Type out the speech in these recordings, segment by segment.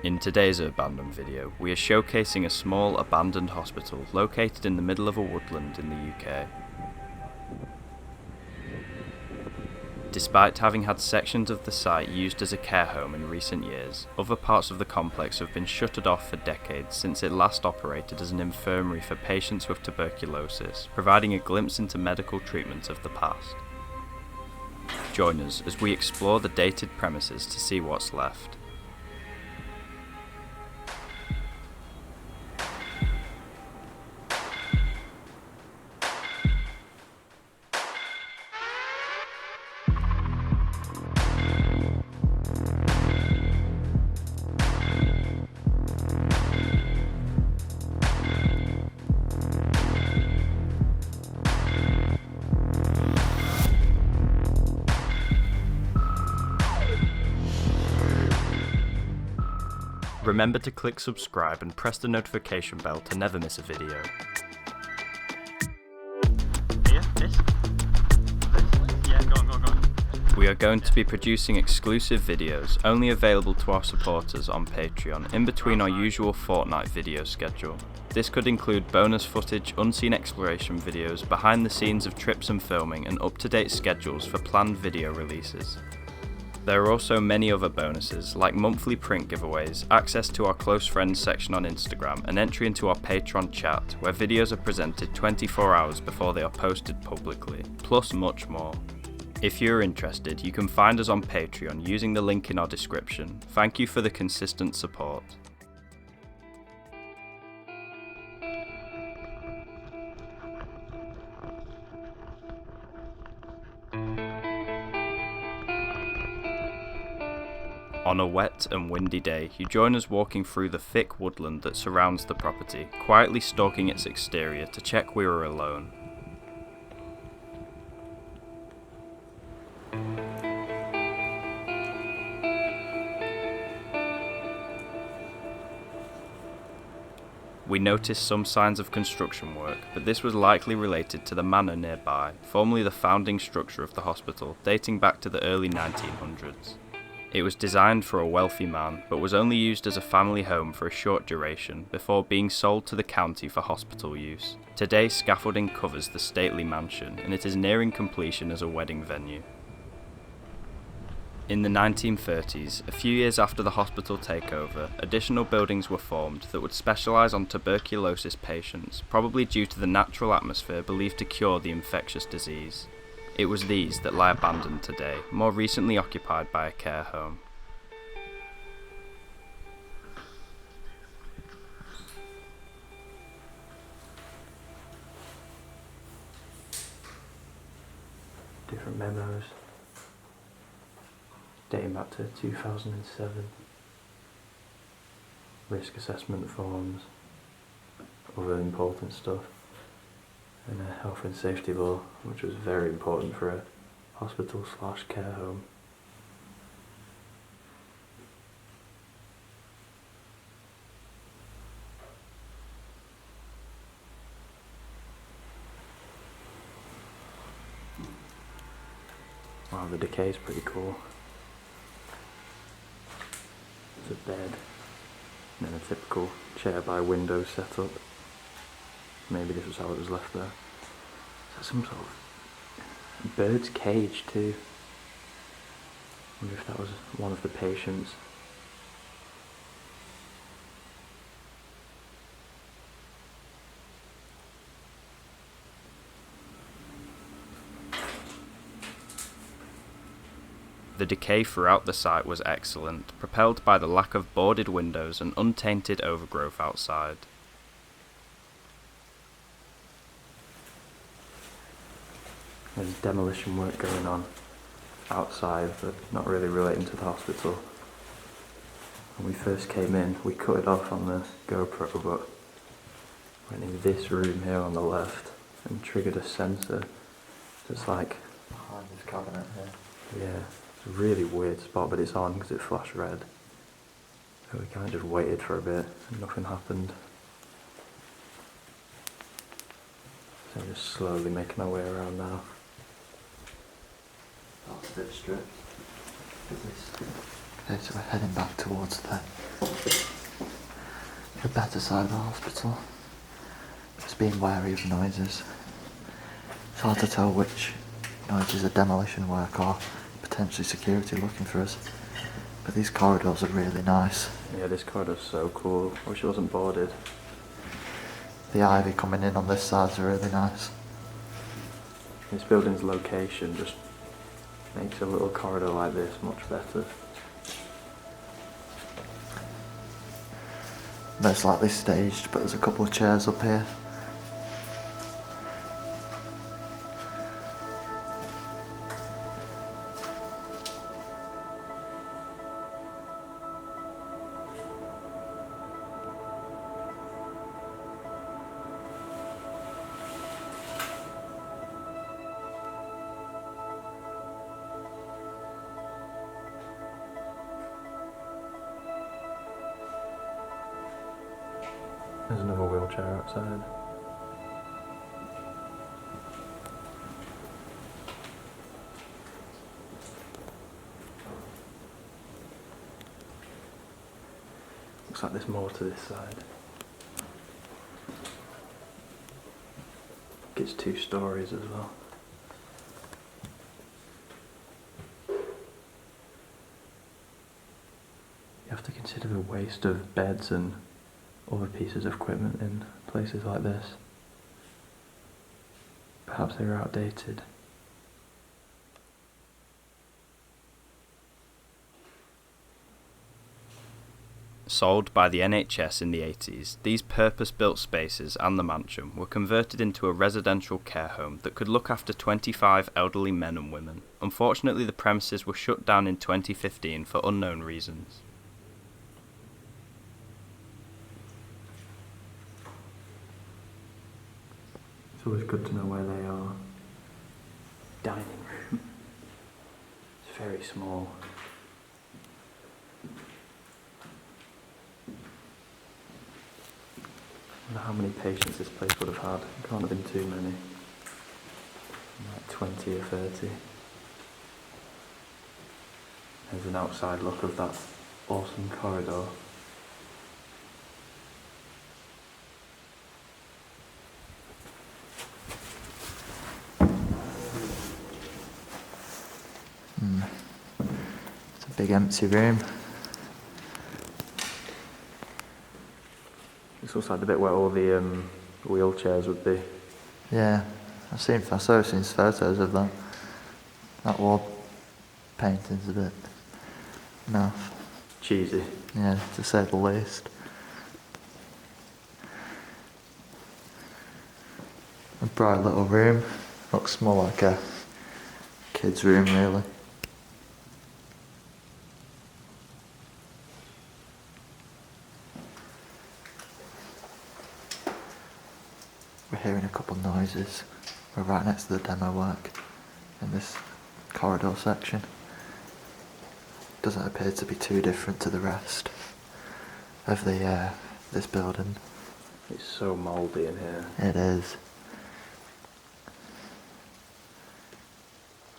In today's Urbandoned video, we are showcasing a small abandoned hospital located in the middle of a woodland in the UK. Despite having had sections of the site used as a care home in recent years, other parts of the complex have been shuttered off for decades since it last operated as an infirmary for patients with tuberculosis, providing a glimpse into medical treatment of the past. Join us as we explore the dated premises to see what's left. Remember to click subscribe and press the notification bell to never miss a video. We are going to be producing exclusive videos only available to our supporters on Patreon in between our usual fortnight video schedule. This could include bonus footage, unseen exploration videos, behind the scenes of trips and filming, and up-to-date schedules for planned video releases. There are also many other bonuses, like monthly print giveaways, access to our close friends section on Instagram, and entry into our Patreon chat, where videos are presented 24 hours before they are posted publicly, plus much more. If you're interested, you can find us on Patreon using the link in our description. Thank you for the consistent support. On a wet and windy day, you join us walking through the thick woodland that surrounds the property, quietly stalking its exterior to check we are alone. We noticed some signs of construction work, but this was likely related to the Manor nearby, formerly the founding structure of the hospital, dating back to the early 1900s. It was designed for a wealthy man, but was only used as a family home for a short duration, before being sold to the county for hospital use. Today, scaffolding covers the stately mansion, and it is nearing completion as a wedding venue. In the 1930s, a few years after the hospital takeover, additional buildings were formed that would specialise on tuberculosis patients, probably due to the natural atmosphere believed to cure the infectious disease. It was these that lie abandoned today, more recently occupied by a care home. Different memos dating back to 2007. Risk assessment forms, other important stuff. And a health and safety law, which was very important for a hospital/care home. Wow, the decay is pretty cool. There's a bed, and then a typical chair by window setup. Maybe this was how it was left there. Is that some sort of bird's cage too? I wonder if that was one of the patients. The decay throughout the site was excellent, propelled by the lack of boarded windows and untainted overgrowth outside. There's demolition work going on outside, but not really relating to the hospital. When we first came in, we cut it off on the GoPro, but went in this room here on the left and triggered a sensor. It's like behind this cabinet here. Yeah, it's a really weird spot, but it's on because it flashed red. So we kind of just waited for a bit and nothing happened. So we're just slowly making our way around now. That's a bit stripped. Look at this Okay, so we're heading back towards the better side of the hospital. Just being wary of noises. It's hard to tell which noises are demolition work or potentially security looking for us. But these corridors are really nice. Yeah, this corridor's so cool. I wish it wasn't boarded. The ivy coming in on this side's really nice. This building's location just makes a little corridor like this much better. Most likely staged, but there's a couple of chairs up here. There's another wheelchair outside. Looks like there's more to this side. It's 2 stories as well. You have to consider the waste of beds and other pieces of equipment in places like this. Perhaps they were outdated. Sold by the NHS in the 80s, these purpose-built spaces and the mansion were converted into a residential care home that could look after 25 elderly men and women. Unfortunately, the premises were shut down in 2015 for unknown reasons. It's always good to know where they are. Dining room. It's very small. I wonder how many patients this place would have had. It can't have been too many. Like 20 or 30. There's an outside look of that awesome corridor. It's a big empty room. This looks like the bit where all the wheelchairs would be. Yeah, I've seen photos of that. That wall painting's a bit Cheesy. yeah, to say the least. A bright little room. Looks more like a kid's room, really. We're hearing a couple of noises. We're right next to the demo work in this corridor section. Doesn't appear to be too different to the rest of the this building. It's so mouldy in here. It is.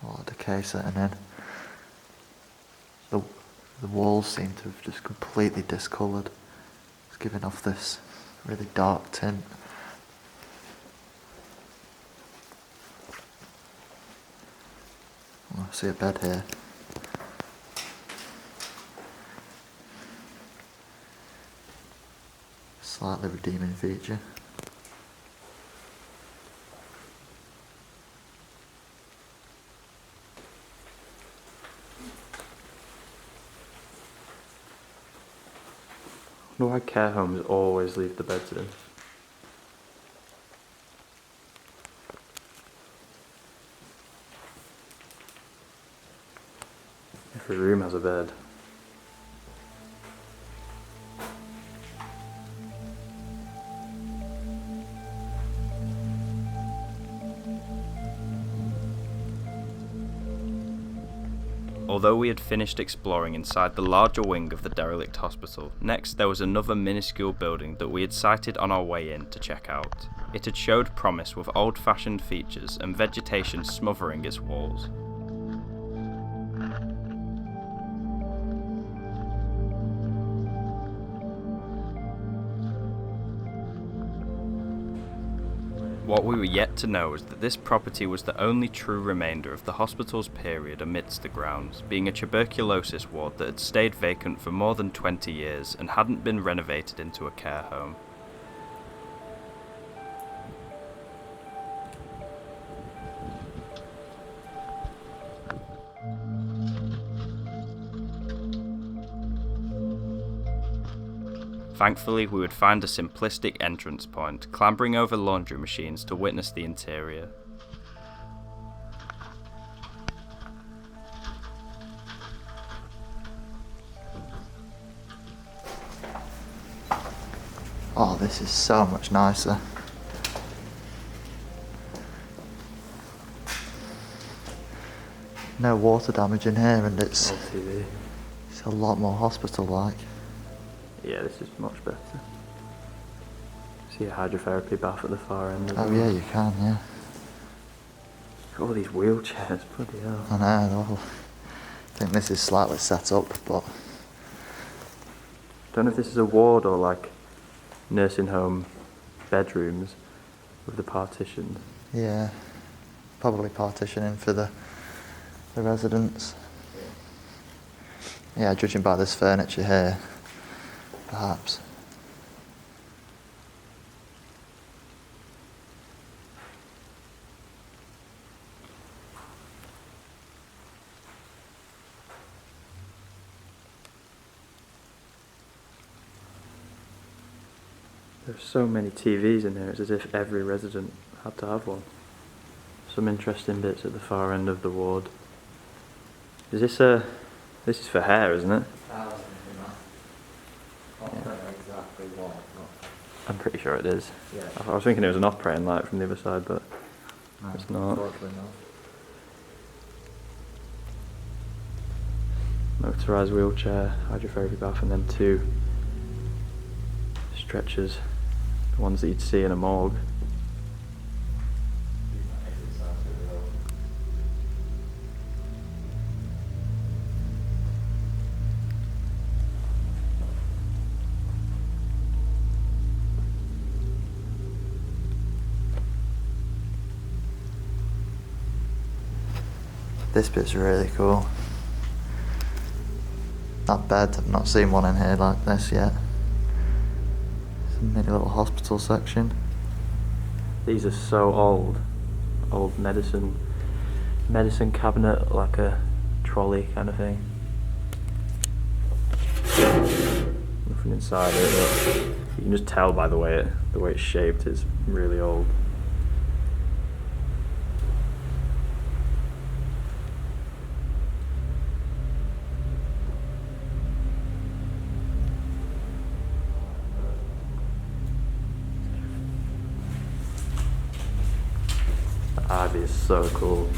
A lot of decay setting in. The walls seem to have just completely discoloured. It's giving off this really dark tint. I see a bed here. Slightly redeeming feature. I wonder why care homes always leave the beds in. Every room has a bed. Although we had finished exploring inside the larger wing of the derelict hospital, next there was another minuscule building that we had sighted on our way in to check out. It had showed promise with old-fashioned features and vegetation smothering its walls. What we were yet to know was that this property was the only true remainder of the hospital's period amidst the grounds, being a tuberculosis ward that had stayed vacant for more than 20 years and hadn't been renovated into a care home. Thankfully, we would find a simplistic entrance point, clambering over laundry machines to witness the interior. Oh, this is so much nicer. No water damage in here, and it's a lot more hospital-like. Yeah, this is much better. See a hydrotherapy bath at the far end. Oh yeah, you can, yeah. All these wheelchairs, bloody hell. I know, I think this is slightly set up, but... Don't know if this is a ward or like nursing home bedrooms with the partitions. Yeah, probably partitioning for the residents. Yeah, judging by this furniture here, perhaps. There's so many TVs in here, it's as if every resident had to have one. Some interesting bits at the far end of the ward. Is this this is for hair, isn't it? Exactly what. I'm pretty sure it is. Yeah. I was thinking it was an operating light from the other side, but No, it's not. Unfortunately not. Motorised wheelchair, hydrotherapy bath, and then 2 stretchers, the ones that you'd see in a morgue. This bit's really cool. That bed, I've not seen one in here like this yet. It's a mini little hospital section. These are so old. Old medicine cabinet, like a trolley kind of thing. Nothing inside it, but you can just tell by the way it's shaped. It's really old. The ivy is so cool.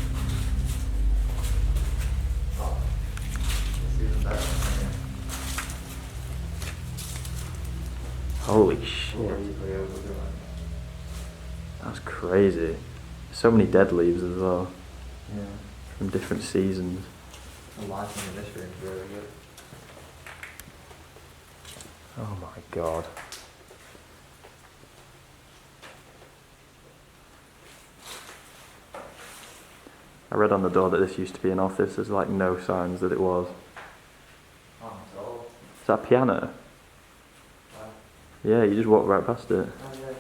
Holy shit. That's crazy. So many dead leaves as well. Yeah. From different seasons. The lighting in this room is really good. Oh my god. I read on the door that this used to be an office. There's like no signs that it was. Oh, it's old. Is that a piano? Wow. Yeah, you just walk right past it. Oh, yeah, yeah.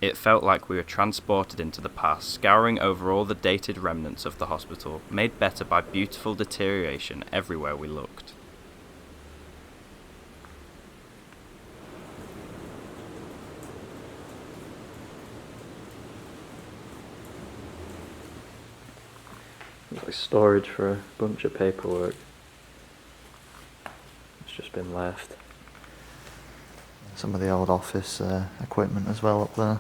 It felt like we were transported into the past, scouring over all the dated remnants of the hospital, made better by beautiful deterioration everywhere we looked. It's like storage for a bunch of paperwork. It's just been left. Some of the old office equipment as well up there.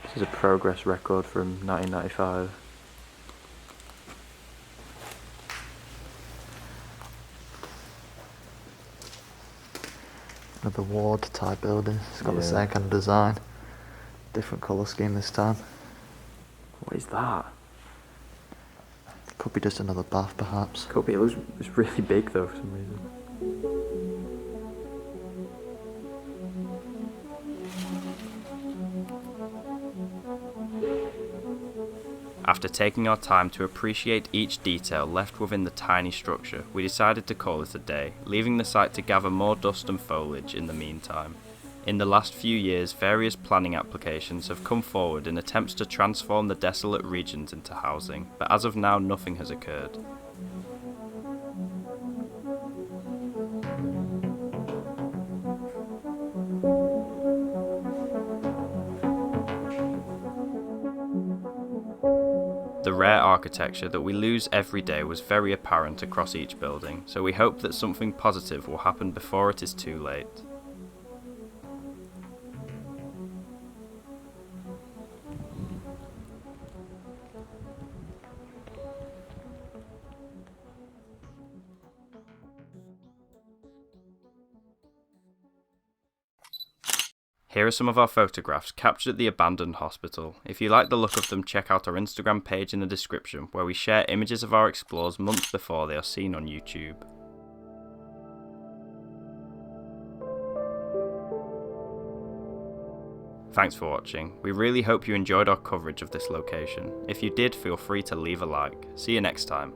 This is a progress record from 1995. Another ward type building. It's got the Yeah. same kind of design. Different colour scheme this time. What is that? Could be just another bath, perhaps. Could be. It's really big though for some reason. After taking our time to appreciate each detail left within the tiny structure, we decided to call it a day, leaving the site to gather more dust and foliage in the meantime. In the last few years, various planning applications have come forward in attempts to transform the desolate regions into housing, but as of now nothing has occurred. The rare architecture that we lose every day was very apparent across each building, so we hope that something positive will happen before it is too late. Here are some of our photographs captured at the abandoned hospital. If you like the look of them, check out our Instagram page in the description, where we share images of our explores months before they are seen on YouTube. Thanks for watching. We really hope you enjoyed our coverage of this location. If you did, feel free to leave a like. See you next time.